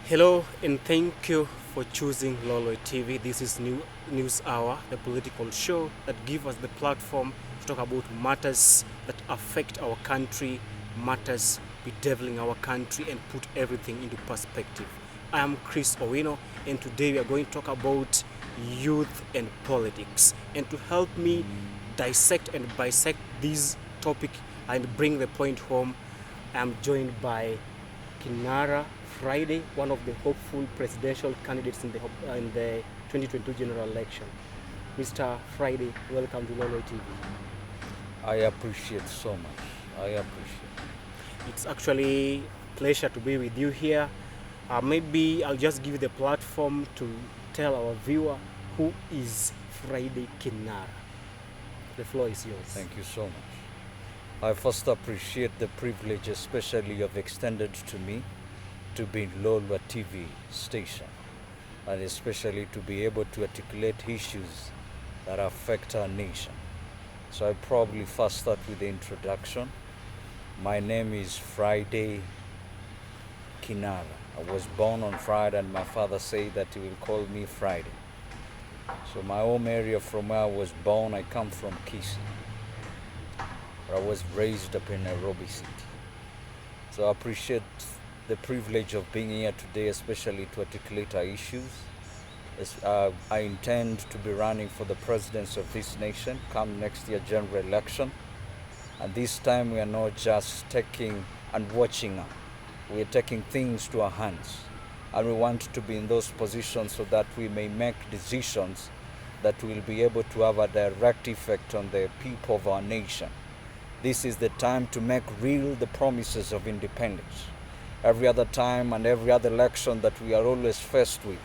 Hello and thank you for choosing Lolwe TV. This is News Hour, the political show that gives us the platform to talk about matters that affect our country, matters bedeviling our country, and put everything into perspective. I am Chris Owino, and today we are going to talk about youth and politics. And to help me dissect and bisect this topic and bring the point home, I am joined by Kinara Friday, one of the hopeful presidential candidates in the 2022 general election. Mr. Friday, welcome to Lolwe TV. I appreciate so much. I appreciate. It's actually a pleasure to be with you here. Maybe I'll just give you the platform to tell our viewer who is Friday Kinara. The floor is yours. Thank you so much. I first appreciate the privilege, especially you have extended to me, to be in Lolwe TV station, and especially to be able to articulate issues that affect our nation. So I probably first start with the introduction. My name is Friday Kinara. I was born on Friday, and my father said that he will call me Friday. So my home area from where I was born, I come from Kisii. But I was raised up in Nairobi City. So I appreciate the privilege of being here today, especially to articulate our issues. I intend to be running for the presidency of this nation come next year general election. And this time we are not just taking and watching up. We are taking things to our hands. And we want to be in those positions so that we may make decisions that will be able to have a direct effect on the people of our nation. This is the time to make real the promises of independence. Every other time and every other election that we are always faced with,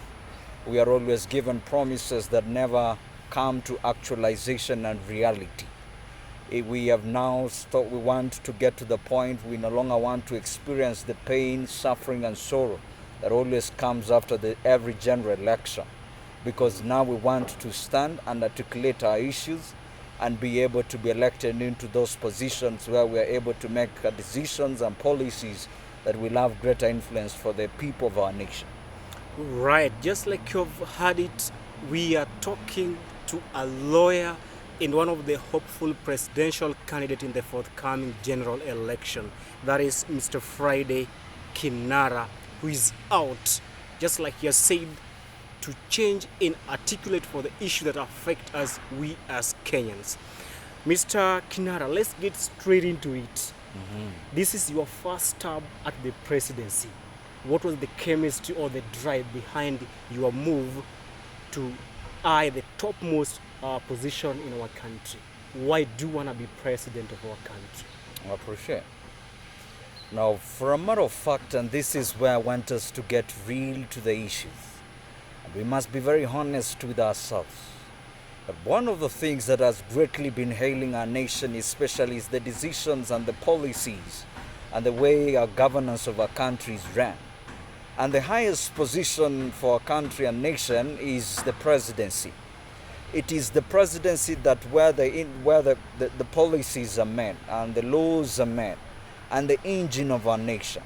we are always given promises that never come to actualization and reality. We have now we want to get to the point we no longer want to experience the pain, suffering, and sorrow that always comes after every general election. Because now we want to stand and articulate our issues and be able to be elected into those positions where we are able to make decisions and policies that will have greater influence for the people of our nation. Right, just like you've heard it, we are talking to a lawyer in one of the hopeful presidential candidates in the forthcoming general election. That is Mr. Friday Kinara, who is out, just like you said, to change and articulate for the issue that affect us, we as Kenyans. Mr. Kinara, let's get straight into it. This is your first term at the presidency. What was the chemistry or the drive behind your move to the topmost position in our country? Why do you want to be president of our country? I appreciate. Now, for a matter of fact, and this is where I want us to get real to the issues. We must be very honest with ourselves. But one of the things that has greatly been hailing our nation especially is the decisions and the policies and the way our governance of our country is ran. And the highest position for a country and nation is the presidency. It is the presidency that where the policies are made and the laws are made and the engine of our nation.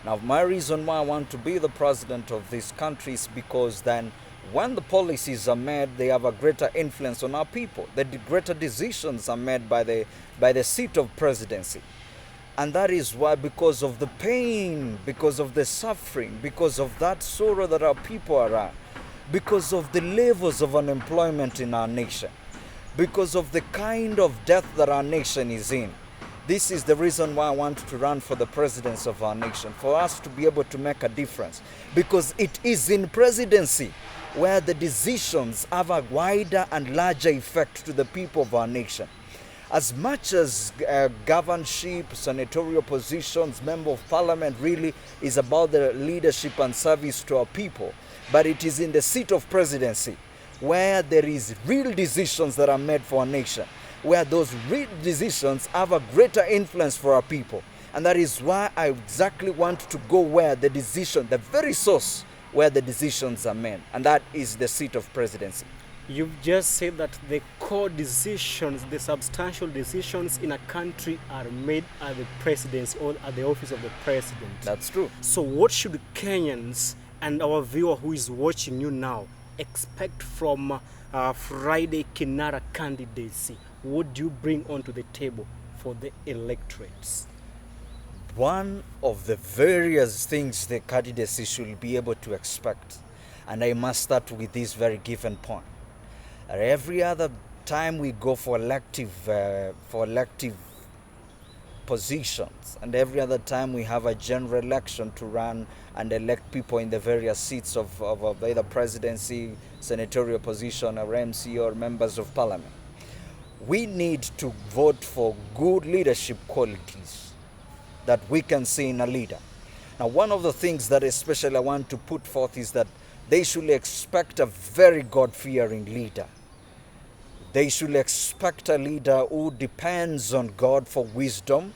Now, my reason why I want to be the president of this country is because then when the policies are made, they have a greater influence on our people. The greater decisions are made by the seat of presidency. And that is why, because of the pain, because of the suffering, because of that sorrow that our people are at, because of the levels of unemployment in our nation, because of the kind of death that our nation is in, this is the reason why I want to run for the presidency of our nation, for us to be able to make a difference. Because it is in presidency where the decisions have a wider and larger effect to the people of our nation. As much as governorship, senatorial positions, member of parliament really is about the leadership and service to our people, but it is in the seat of presidency where there is real decisions that are made for our nation, where those real decisions have a greater influence for our people. And that is why I exactly want to go where the decision, the very source where the decisions are made, and that is the seat of presidency. You've just said that the core decisions, the substantial decisions in a country are made at the presidency or at the office of the president. That's true. So what should Kenyans and our viewer who is watching you now expect from Friday Kinara candidacy? What do you bring onto the table for the electorates? One of the various things the candidacy should be able to expect, and I must start with this very given point. Every other time we go for elective positions, and every other time we have a general election to run and elect people in the various seats of either presidency, senatorial position, or MC, or members of parliament, we need to vote for good leadership qualities that we can see in a leader. Now, one of the things that especially I want to put forth is that they should expect a very God-fearing leader. They should expect a leader who depends on God for wisdom,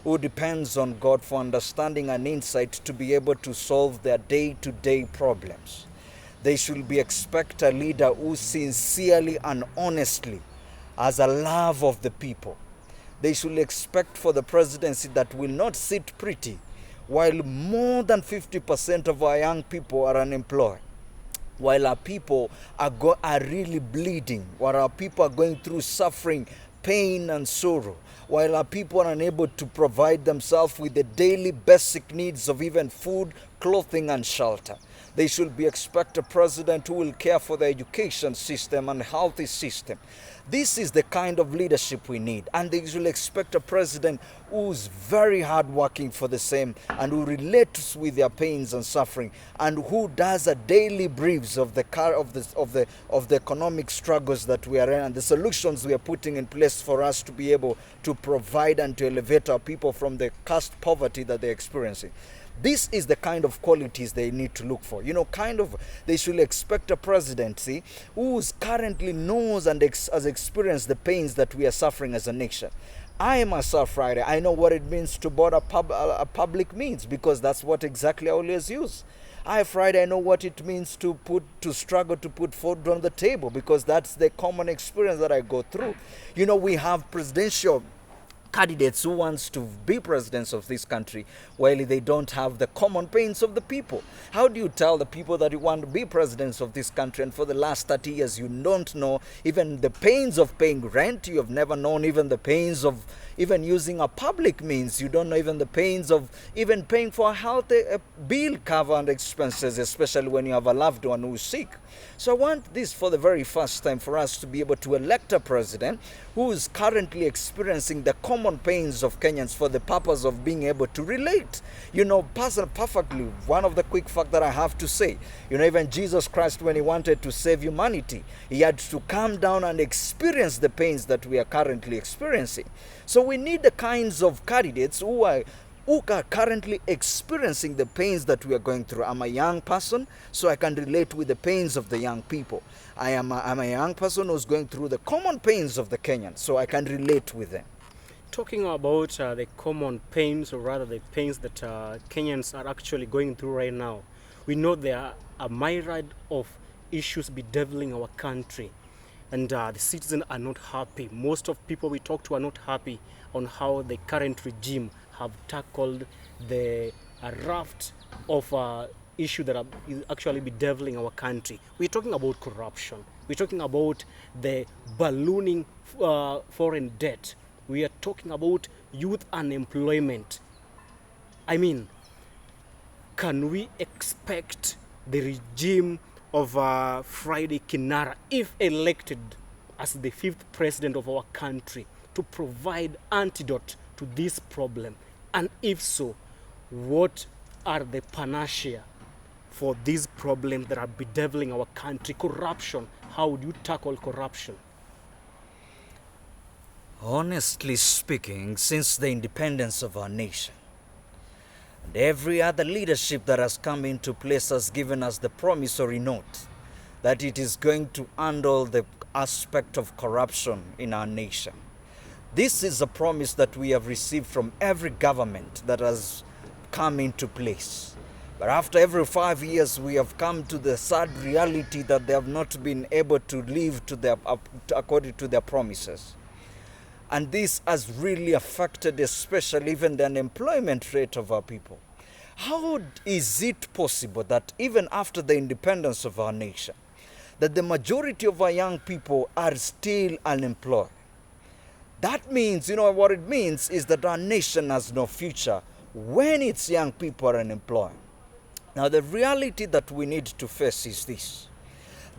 who depends on God for understanding and insight to be able to solve their day-to-day problems. They should expect a leader who sincerely and honestly has a love of the people. They should expect for the presidency that will not sit pretty while more than 50% of our young people are unemployed, while our people are really bleeding, while our people are going through suffering, pain and sorrow, while our people are unable to provide themselves with the daily basic needs of even food, clothing and shelter. They should expect a president who will care for the education system and healthy system. This is the kind of leadership we need, and they should expect a president who's very hardworking for the same, and who relates with their pains and suffering, and who does a daily briefs of the economic struggles that we are in and the solutions we are putting in place for us to be able to provide and to elevate our people from the caste poverty that they're experiencing. This is the kind of qualities they need to look for. They should expect a presidency who currently knows and has experienced the pains that we are suffering as a nation. I myself, Friday, I know what it means to board a public means, because that's what exactly I always use. Friday, I know what it means to struggle to put food on the table, because that's the common experience that I go through. We have presidential candidates who wants to be presidents of this country while they don't have the common pains of the people. How do you tell the people that you want to be presidents of this country, and for the last 30 years you don't know even the pains of paying rent? You have never known even the pains of even using a public means. You don't know even the pains of even paying for a health bill cover and expenses, especially when you have a loved one who is sick. So I want this for the very first time for us to be able to elect a president who is currently experiencing the common pains of Kenyans for the purpose of being able to relate. Perfectly, one of the quick facts that I have to say, even Jesus Christ, when he wanted to save humanity, he had to come down and experience the pains that we are currently experiencing. So we need the kinds of candidates who are currently experiencing the pains that we are going through. I'm a young person, so I can relate with the pains of the young people. I'm a young person who's going through the common pains of the Kenyans, so I can relate with them. Talking about the common pains, or rather the pains that Kenyans are actually going through right now, we know there are a myriad of issues bedeviling our country, and the citizens are not happy. Most of people we talk to are not happy on how the current regime have tackled the raft of issue that are actually bedeviling our country. We're talking about corruption. We're talking about the ballooning foreign debt. We are talking about youth unemployment. I mean, can we expect the regime of Friday Kinara, if elected as the 5th president of our country, to provide antidote to this problem? And if so, what are the panacea for these problems that are bedeviling our country? Corruption, how would you tackle corruption? Honestly speaking, since the independence of our nation, and every other leadership that has come into place has given us the promissory note that it is going to handle the aspect of corruption in our nation. This is a promise that we have received from every government that has come into place. But after every 5 years, we have come to the sad reality that they have not been able to live to their, according to their promises. And this has really affected, especially even the unemployment rate of our people. How is it possible that even after the independence of our nation, that the majority of our young people are still unemployed? That means, what it means is that our nation has no future when its young people are unemployed. Now, the reality that we need to face is this.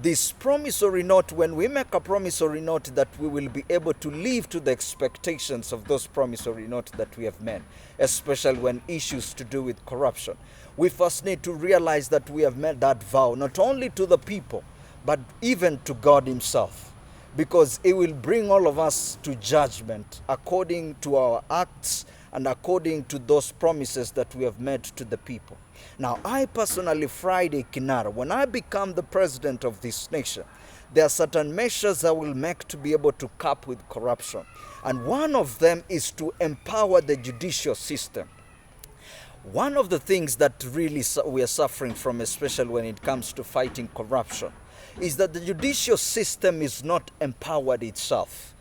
This promissory note, when we make a promissory note that we will be able to live to the expectations of those promissory notes that we have made, especially when issues to do with corruption, we first need to realize that we have made that vow not only to the people, but even to God himself, because it will bring all of us to judgment according to our acts and according to those promises that we have made to the people. Now, I personally, Friday Kinara, when I become the president of this nation, there are certain measures I will make to be able to cope with corruption. And one of them is to empower the judicial system. One of the things that really we are suffering from, especially when it comes to fighting corruption, is that the judicial system is not empowered itself.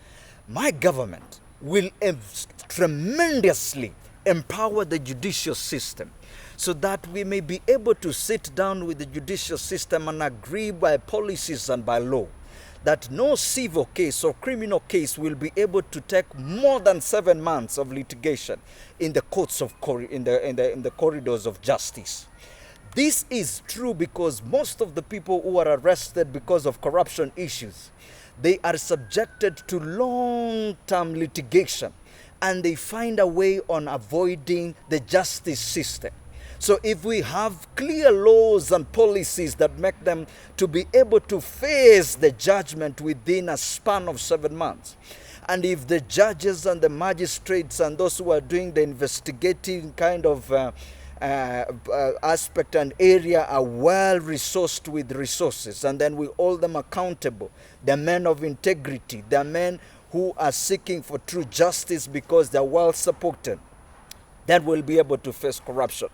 My government will tremendously empower the judicial system so that we may be able to sit down with the judicial system and agree by policies and by law that no civil case or criminal case will be able to take more than 7 months of litigation in the courts of in the corridors of justice. This is true because most of the people who are arrested because of corruption issues, they are subjected to long-term litigation, and they find a way on avoiding the justice system. So if we have clear laws and policies that make them to be able to face the judgment within a span of 7 months, and if the judges and the magistrates and those who are doing the investigating kind of aspect and area are well resourced with resources, and then we hold them accountable, they're men of integrity, they're men who are seeking for true justice because they're well supported, then we'll be able to face corruption.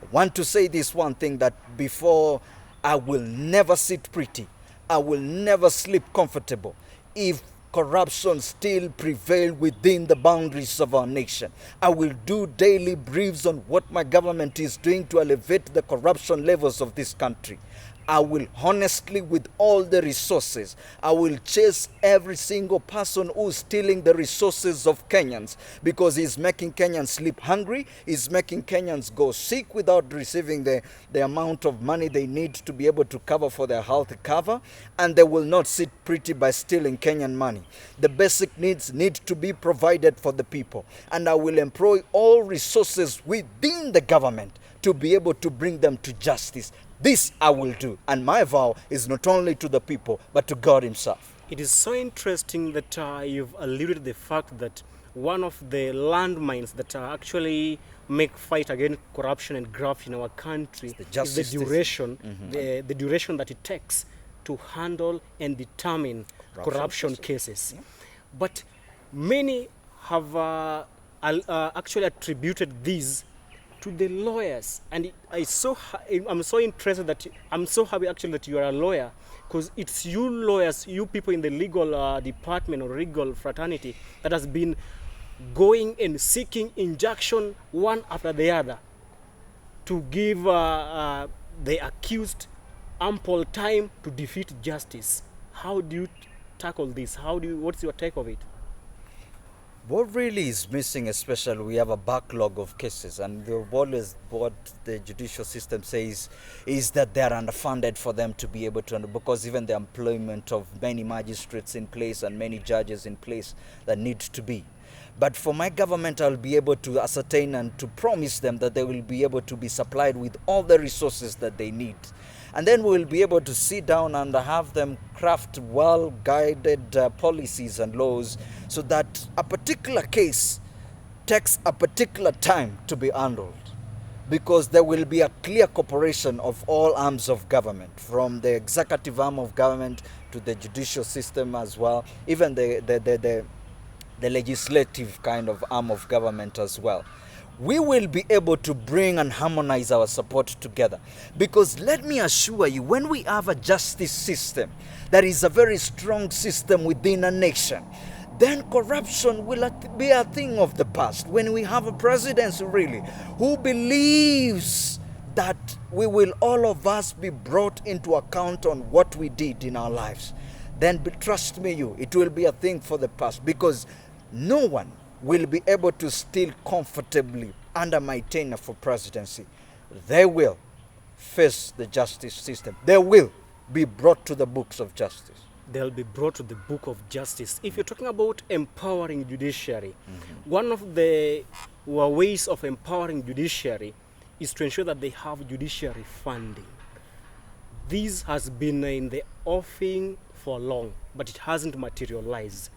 I want to say this one thing, that before, I will never sit pretty, I will never sleep comfortable if corruption still prevail within the boundaries of our nation. I will do daily briefs on what my government is doing to elevate the corruption levels of this country. I will honestly, with all the resources, I will chase every single person who's stealing the resources of Kenyans, because he's making Kenyans sleep hungry, he's making Kenyans go sick without receiving the amount of money they need to be able to cover for their health cover, and they will not sit pretty by stealing Kenyan money. The basic needs need to be provided for the people, and I will employ all resources within the government to be able to bring them to justice. This I will do, and my vow is not only to the people, but to God himself. It is so interesting that you've alluded to the fact that one of the landmines that actually make fight against corruption and graft in our country is the duration, the duration that it takes to handle and determine corruption cases. Yeah. But many have actually attributed these to the lawyers, and I'm so interested that I'm so happy actually that you are a lawyer, because it's you lawyers, you people in the legal department or legal fraternity that has been going and seeking injunction one after the other to give the accused ample time to defeat justice. How do you tackle this? What's your take of it? What really is missing, especially, we have a backlog of cases, and what the judicial system says is that they are underfunded for them to be able to, because even the employment of many magistrates in place and many judges in place that need to be. But for my government, I'll be able to ascertain and to promise them that they will be able to be supplied with all the resources that they need. And then we'll be able to sit down and have them craft well-guided policies and laws so that a particular case takes a particular time to be handled. Because there will be a clear cooperation of all arms of government, from the executive arm of government to the judicial system as well, even the legislative kind of arm of government as well. we will be able to bring and harmonize our support together. Because let me assure you, when we have a justice system that is a very strong system within a nation, then corruption will be a thing of the past. When we have a presidency really who believes that we will all of us be brought into account on what we did in our lives, then trust me it will be a thing for the past, because no one will be able to steal comfortably under my tenure for presidency. They will face the justice system. They will be brought to the books of justice. They'll be brought to the book of justice. If you're talking about empowering judiciary, one of the ways of empowering judiciary is to ensure that they have judiciary funding. This has been in the offing for long, but it hasn't materialized.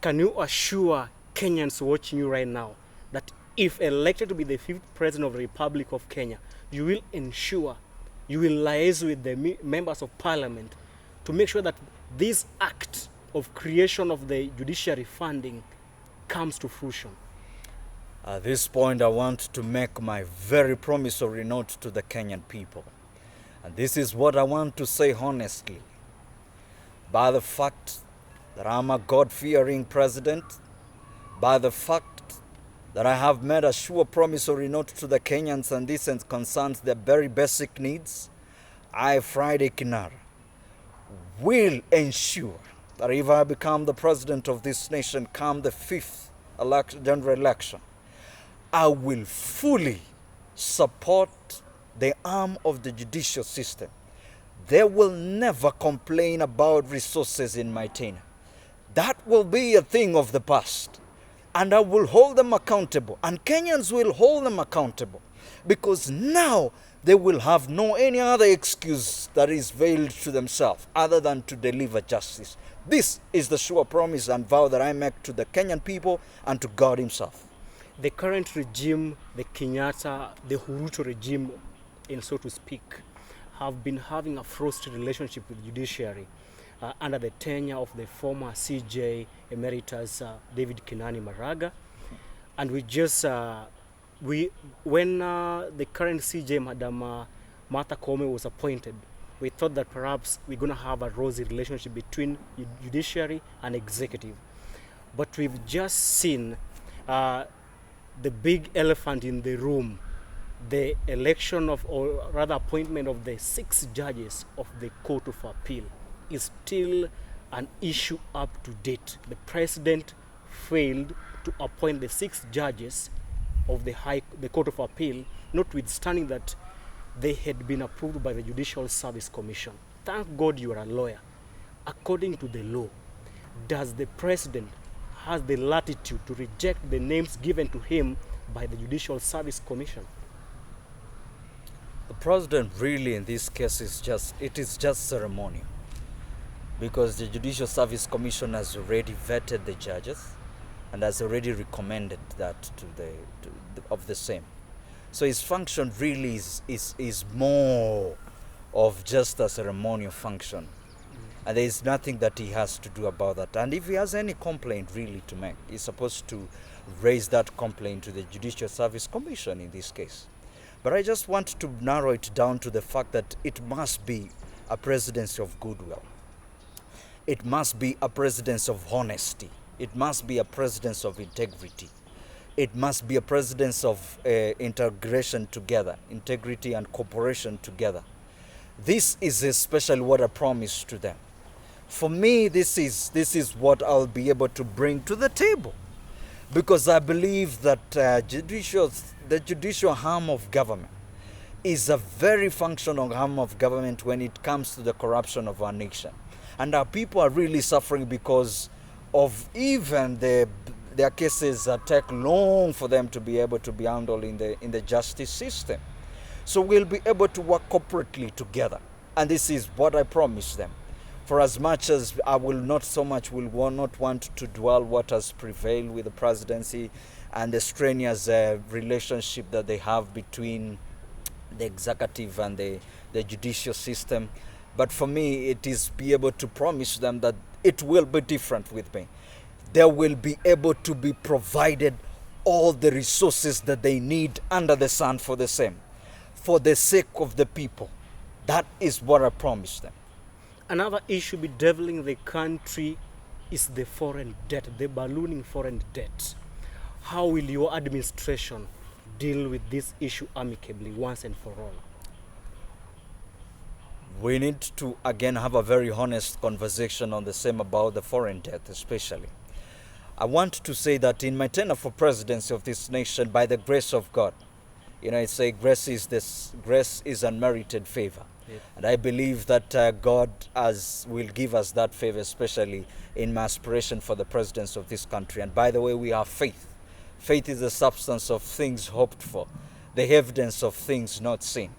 Can you assure Kenyans watching you right now that if elected to be the 5th President of the Republic of Kenya, you will ensure, you will liaise with the members of Parliament to make sure that this act of creation of the judiciary funding comes to fruition? At this point, I want to make my very promissory note to the Kenyan people. And this is what I want to say honestly. By the fact that I'm a God-fearing president, by the fact that I have made a sure promissory note to the Kenyans, and this concerns their very basic needs, I, Friday Kinara, will ensure that if I become the president of this nation come the 5th general election, I will fully support the arm of the judicial system. They will never complain about resources in my tenure. That will be a thing of the past. And I will hold them accountable. And Kenyans will hold them accountable. Because now they will have no any other excuse that is veiled to themselves other than to deliver justice. This is the sure promise and vow that I make to the Kenyan people and to God himself. The current regime, the Kenyatta, the Huruto regime, in so to speak, have been having a frosty relationship with judiciary under the tenure of the former CJ Emeritus David Kinani Maraga. And we just, when the current CJ, Madam Martha Koome, was appointed, we thought that perhaps we're going to have a rosy relationship between judiciary and executive. But we've just seen the big elephant in the room, the election of, or rather appointment of the 6 judges of the Court of Appeal is still an issue up to date. The president failed to appoint the 6 judges of the Court of Appeal, notwithstanding that they had been approved by the Judicial Service Commission. Thank God you are a lawyer. According to the law, does the president has the latitude to reject the names given to him by the Judicial Service Commission? The president really in this case is just ceremonial, because the Judicial Service Commission has already vetted the judges and has already recommended that to the same. So his function really is more of just a ceremonial function. And there is nothing that he has to do about that. And if he has any complaint really to make, he's supposed to raise that complaint to the Judicial Service Commission in this case. But I just want to narrow it down to the fact that it must be a presidency of goodwill. It must be a presidency of honesty. It must be a presidency of integrity. It must be a presidency of integration together, integrity and cooperation together. This is especially what I promised to them. For me, this is what I'll be able to bring to the table, because I believe that the judicial arm of government is a very functional arm of government when it comes to the corruption of our nation. And our people are really suffering because of even their cases that take long for them to be able to be handled in the justice system. So we'll be able to work corporately together. And this is what I promised them. For as much as I will not want to dwell what has prevailed with the presidency and the strenuous relationship that they have between the executive and the judicial system. But for me, it is be able to promise them that it will be different with me. They will be able to be provided all the resources that they need under the sun for the same, for the sake of the people. That is what I promised them. Another issue bedeviling the country is the foreign debt, the ballooning foreign debt. How will your administration deal with this issue amicably once and for all? We need to again have a very honest conversation on the same about the foreign debt especially. I want to say that in my tenure for presidency of this nation, by the grace of God, it's a grace is unmerited favor. Yep. And I believe that God will give us that favor, especially in my aspiration for the presidency of this country. And by the way, we have faith. Faith is the substance of things hoped for, the evidence of things not seen.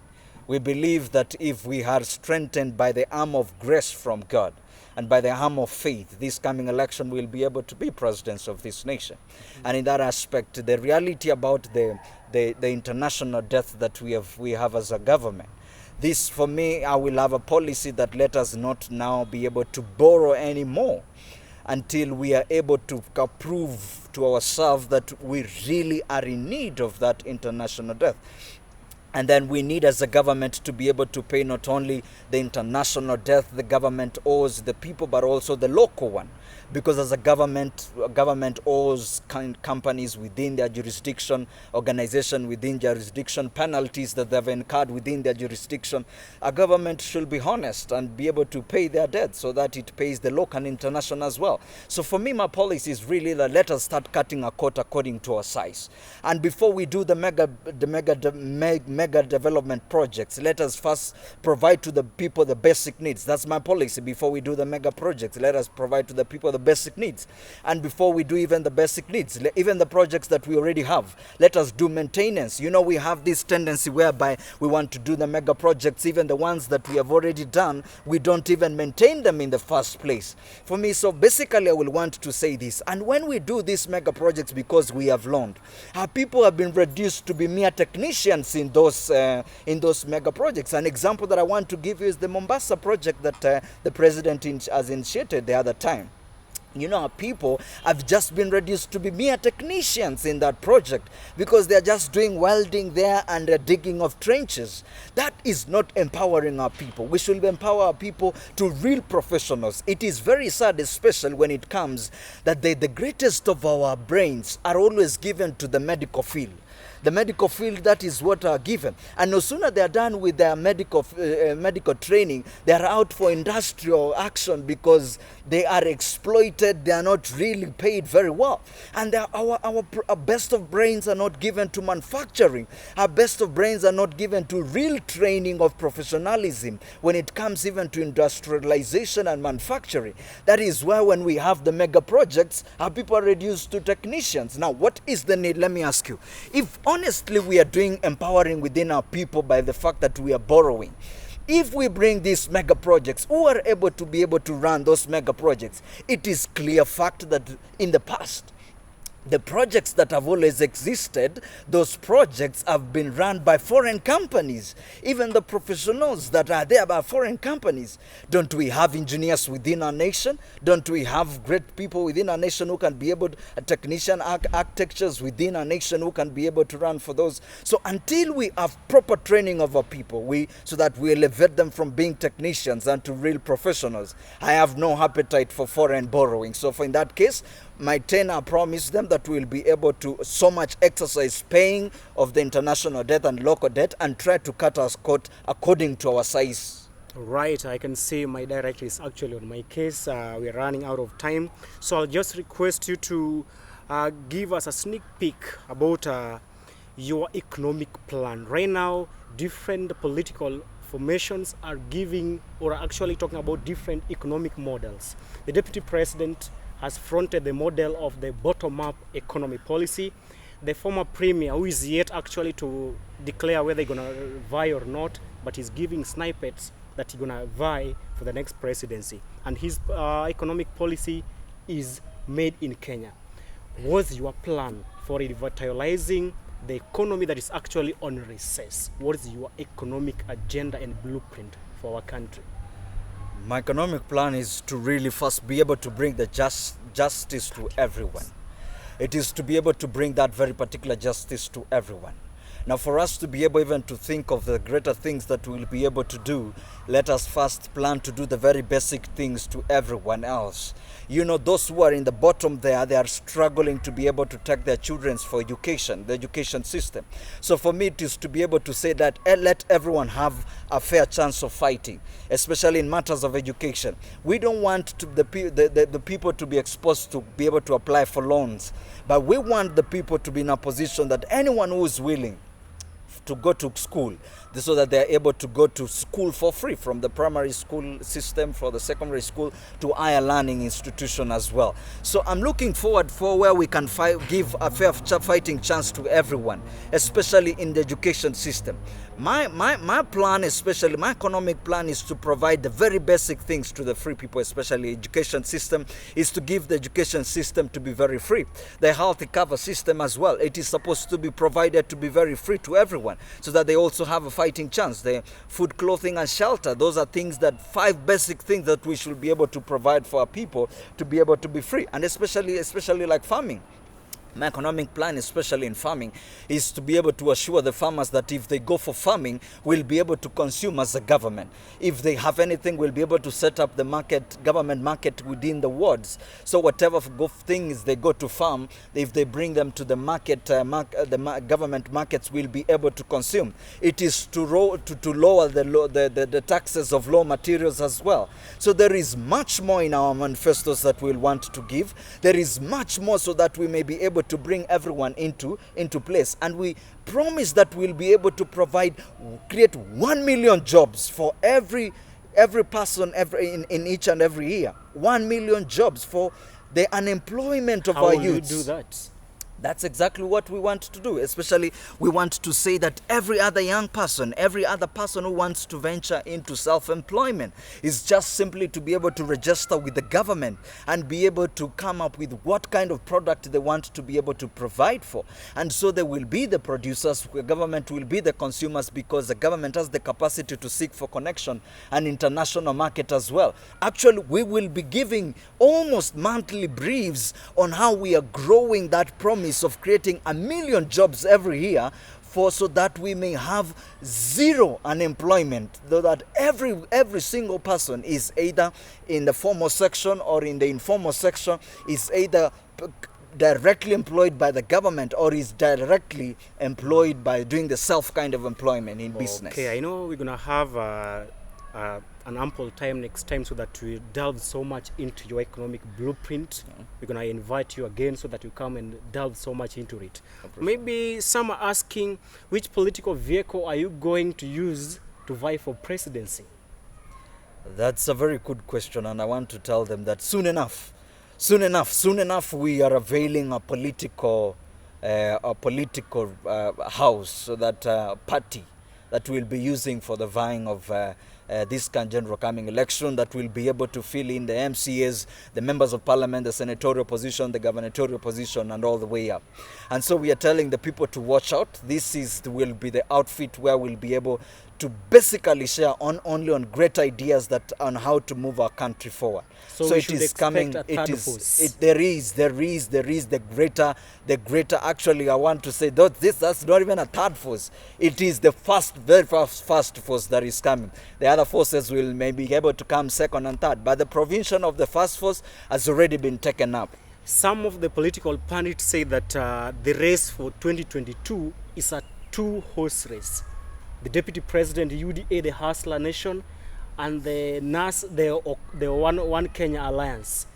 We believe that if we are strengthened by the arm of grace from God and by the arm of faith, this coming election will be able to be presidents of this nation. And in that aspect, the reality about the international debt that we have as a government, this, for me, I will have a policy that let us not now be able to borrow anymore until we are able to prove to ourselves that we really are in need of that international debt. And then we need as a government to be able to pay not only the international debt the government owes the people, but also the local one. Because as a government owes companies within their jurisdiction, organization within jurisdiction, penalties that they've incurred within their jurisdiction. A government should be honest and be able to pay their debt so that it pays the local and international as well. So for me, my policy is really that let us start cutting a coat according to our size. And before we do the mega development projects, let us first provide to the people the basic needs. That's my policy. Before we do the mega projects, let us provide to the people the basic needs. And before we do even the basic needs, even the projects that we already have, let us do maintenance. We have this tendency whereby we want to do the mega projects, even the ones that we have already done, we don't even maintain them in the first place. For me, so basically I will want to say this. And when we do these mega projects, because we have learned, our people have been reduced to be mere technicians in those mega projects. An example that I want to give you is the Mombasa project that the president has initiated the other time. Our people have just been reduced to be mere technicians in that project because they're just doing welding there and digging of trenches. That is not empowering our people. We should empower our people to real professionals. It is very sad, especially when it comes that the greatest of our brains are always given to the medical field. The medical field, that is what are given. And no sooner they are done with their medical training, they are out for industrial action because they are exploited, they are not really paid very well. And our best of brains are not given to manufacturing. Our best of brains are not given to real training of professionalism when it comes even to industrialization and manufacturing. That is why when we have the mega projects, our people are reduced to technicians. Now, what is the need? Let me ask you. If honestly we are doing empowering within our people by the fact that we are borrowing, if we bring these mega projects, who are able to run those mega projects, it is clear fact that in the past, the projects that have always existed, those projects have been run by foreign companies. Even the professionals that are there by foreign companies. Don't we have engineers within our nation? Don't we have great people within our nation who can be able to, technician architectures within our nation who can be able to run for those? So until we have proper training of our people, so that we elevate them from being technicians and to real professionals, I have no appetite for foreign borrowing. So in that case, my tenure promised them that we will be able to so much exercise paying of the international debt and local debt and try to cut our coat according to our size. Right, I can see my director is actually on my case. We're running out of time. So I'll just request you to give us a sneak peek about your economic plan. Right now, different political formations are giving or are actually talking about different economic models. The deputy president has fronted the model of the bottom-up economy policy. The former premier, who is yet actually to declare whether he's going to vie or not, but he's giving snippets that he's going to vie for the next presidency. And his economic policy is made in Kenya. What's your plan for revitalizing the economy that is actually on recess? What is your economic agenda and blueprint for our country? My economic plan is to really first be able to bring the justice to everyone. It is to be able to bring that very particular justice to everyone. Now, for us to be able even to think of the greater things that we'll be able to do, let us first plan to do the very basic things to everyone else. You know, those who are in the bottom there, they are struggling to be able to take their children for education, the education system. So for me, it is to be able to say that let everyone have a fair chance of fighting, especially in matters of education. We don't want the people to be exposed to be able to apply for loans, but we want the people to be in a position that anyone who is willing to go to school, so that they are able to go to school for free, from the primary school system, for the secondary school, to higher learning institution as well. So I'm looking forward for where we can give a fair fighting chance to everyone, especially in the education system. My plan, especially my economic plan, is to provide the very basic things to the free people, especially education system, is to give the education system to be very free. The health cover system as well, it is supposed to be provided to be very free to everyone, so that they also have a fighting chance. The food, clothing and shelter, those are things, that 5 basic things that we should be able to provide for our people to be able to be free. And especially like farming. My economic plan, especially in farming, is to be able to assure the farmers that if they go for farming, we'll be able to consume as a government. If they have anything, we'll be able to set up the market, government market within the wards. So whatever things they go to farm, if they bring them to the market, government markets, will be able to consume. It is to lower the taxes of raw materials as well. So there is much more in our manifestos that we'll want to give. There is much more, so that we may be able to bring everyone into place, and we promise that we'll be able to create 1 million jobs for every person in each and every year. 1 million jobs for the unemployment of our youths. How will you do that? That's exactly what we want to do. Especially, we want to say that every other young person, every other person who wants to venture into self-employment is just simply to be able to register with the government and be able to come up with what kind of product they want to be able to provide for. And so they will be the producers, the government will be the consumers, because the government has the capacity to seek for connection and international market as well. Actually, we will be giving almost monthly briefs on how we are growing that promise of creating 1 million jobs every year, so that we may have zero unemployment, so that every single person is either in the formal section or in the informal section, is either directly employed by the government or is directly employed by doing the self kind of employment in business. Okay, I know we're gonna have an ample time next time, so that we delve so much into your economic blueprint. We're going to invite you again, so that you come and delve so much into it. Maybe some are asking, which political vehicle are you going to use to vie for presidency? That's a very good question, and I want to tell them that soon enough we are availing a political house, so that party that we'll be using for the vying of this general coming election, that will be able to fill in the MCAs, the members of parliament, the senatorial position, the gubernatorial position, and all the way up. And so we are telling the people to watch out. This will be the outfit where we'll be able to basically share only on great ideas on how to move our country forward. So it is coming. There is the greater. Actually, I want to say that's not even a third force. It is the very first force that is coming. The other forces will maybe be able to come second and third, but the provision of the first force has already been taken up. Some of the political pundits say that the race for 2022 is a 2-horse race. The Deputy President, UDA, the Hustler Nation, and the NAS, the One Kenya Alliance.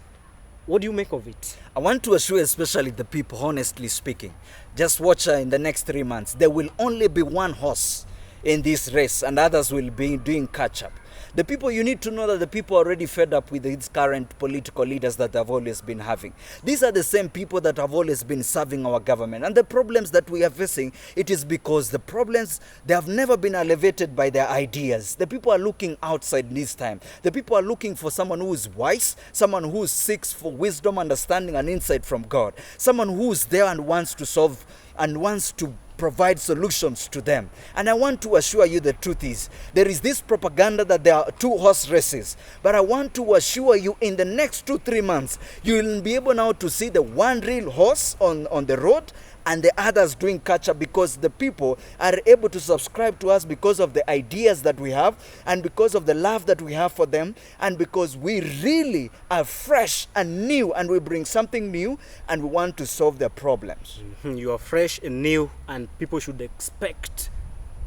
What do you make of it? I want to assure especially the people, honestly speaking, just watch in the next 3 months. There will only be 1 horse in this race, and others will be doing catch-up. The people, you need to know that the people are already fed up with these current political leaders that they've always been having. These are the same people that have always been serving our government. And the problems that we are facing, it is because the problems, they have never been elevated by their ideas. The people are looking outside this time. The people are looking for someone who is wise, someone who seeks for wisdom, understanding, and insight from God. Someone who is there and wants to solve and wants to provide solutions to them. And I want to assure you the truth is, there is this propaganda that there are 2 horse races. But I want to assure you in the next 2-3 months, you will be able now to see the one real horse on the road and the others doing catch up, because the people are able to subscribe to us because of the ideas that we have and because of the love that we have for them, and because we really are fresh and new and we bring something new and we want to solve their problems. You are fresh and new, and people should expect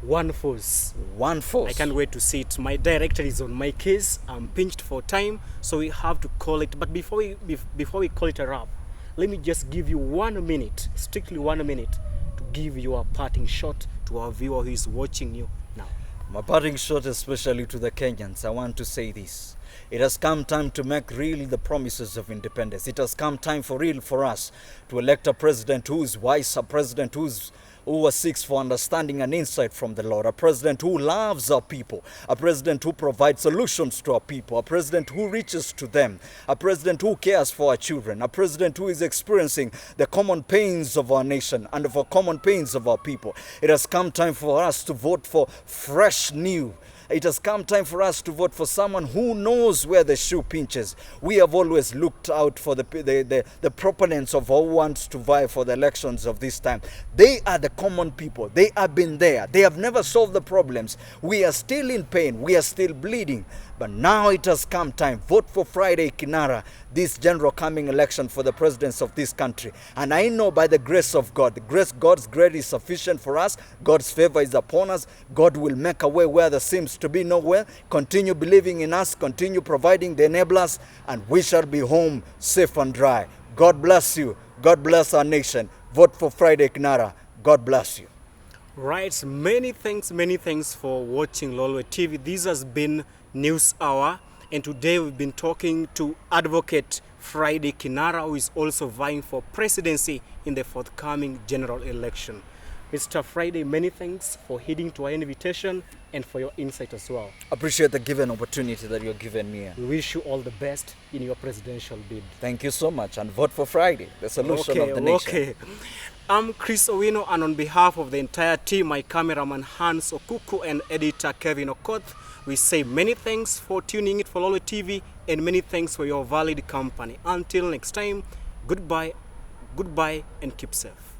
one force. One force. I can't wait to see it. My director is on my case. I'm pinched for time, so we have to call it. But before we call it a wrap, let me just give you 1 minute, strictly 1 minute, to give your parting shot to our viewer who is watching you now. My parting shot, especially to the Kenyans, I want to say this. It has come time to make real the promises of independence. It has come time for real for us to elect a president who is wise, a president who seeks for understanding and insight from the Lord, a president who loves our people, a president who provides solutions to our people, a president who reaches to them, a president who cares for our children, a president who is experiencing the common pains of our nation and for common pains of our people. It has come time for us to vote for fresh, new. It has come time for us to vote for someone who knows where the shoe pinches. We have always looked out for the proponents of who wants to vie for the elections of this time. They are the common people. They have been there. They have never solved the problems. We are still in pain. We are still bleeding. But now it has come time. Vote for Friday Kinara, this general coming election for the presidents of this country. And I know by the grace of God, God's grace is sufficient for us. God's favor is upon us. God will make a way where there seems to be no way. Continue believing in us. Continue providing the enablers. And we shall be home safe and dry. God bless you. God bless our nation. Vote for Friday Kinara. God bless you. Right. Many thanks for watching Lolwe TV. This has been News Hour, and today we've been talking to Advocate Friday Kinara, who is also vying for presidency in the forthcoming general election. Mr. Friday, many thanks for heeding to our invitation and for your insight as well. Appreciate the given opportunity that you're giving me. We wish you all the best in your presidential bid. Thank you so much, and vote for Friday, the solution of the nation. Okay. I'm Chris Owino, and on behalf of the entire team, my cameraman Hans Okuku and editor Kevin Okoth, we say many thanks for tuning in for Lolwe TV, and many thanks for your valid company. Until next time, goodbye, and keep safe.